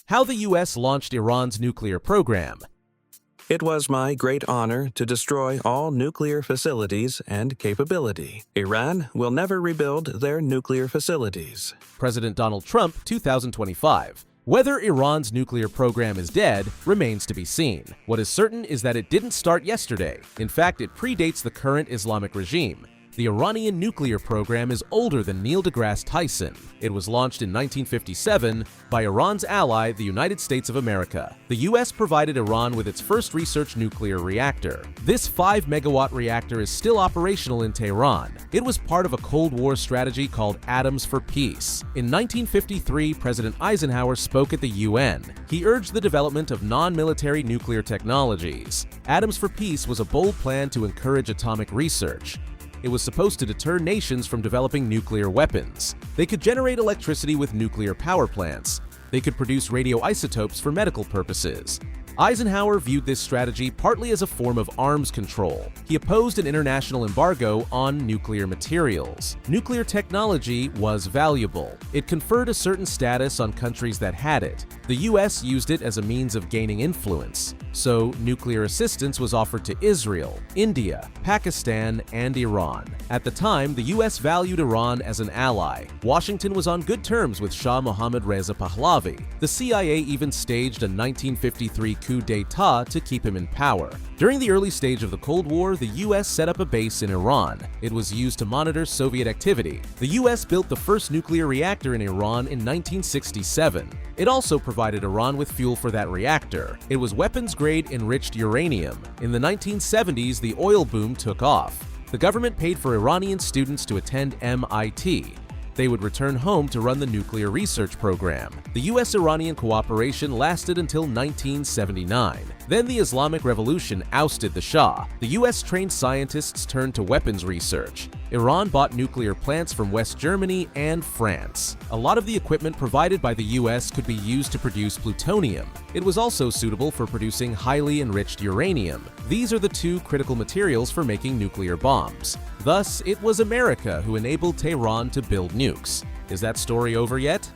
How the U.S. launched Iran's nuclear program. It was my great honor to destroy all nuclear facilities and capability. Iran will never rebuild their nuclear facilities. President Donald Trump, 2025. Whether Iran's nuclear program is dead remains to be seen. What is certain is that it didn't start yesterday. In fact, it predates the current Islamic regime. The Iranian nuclear program is older than Neil deGrasse Tyson. It was launched in 1957 by Iran's ally, the United States of America. The U.S. provided Iran with its first research nuclear reactor. This 5-megawatt reactor is still operational in Tehran. It was part of a Cold War strategy called Atoms for Peace. In 1953, President Eisenhower spoke at the UN. He urged the development of non-military nuclear technologies. Atoms for Peace was a bold plan to encourage atomic research. It was supposed to deter nations from developing nuclear weapons. They could generate electricity with nuclear power plants. They could produce radioisotopes for medical purposes. Eisenhower viewed this strategy partly as a form of arms control. He opposed an international embargo on nuclear materials. Nuclear technology was valuable. It conferred a certain status on countries that had it. The U.S. used it as a means of gaining influence. So, nuclear assistance was offered to Israel, India, Pakistan, and Iran. At the time, the U.S. valued Iran as an ally. Washington was on good terms with Shah Mohammad Reza Pahlavi. The CIA even staged a 1953 coup d'etat to keep him in power. During the early stage of the Cold War, the U.S. set up a base in Iran. It was used to monitor Soviet activity. The U.S. built the first nuclear reactor in Iran in 1967. It also provided Iran with fuel for that reactor. It was weapons-grade enriched uranium. In the 1970s, the oil boom took off. The government paid for Iranian students to attend MIT. They would return home to run the nuclear research program. The U.S.-Iranian cooperation lasted until 1979. Then the Islamic Revolution ousted the Shah. The U.S.-trained scientists turned to weapons research. Iran bought nuclear plants from West Germany and France. A lot of the equipment provided by the U.S. could be used to produce plutonium. It was also suitable for producing highly enriched uranium. These are the two critical materials for making nuclear bombs. Thus, it was America who enabled Tehran to build nukes. Is that story over yet?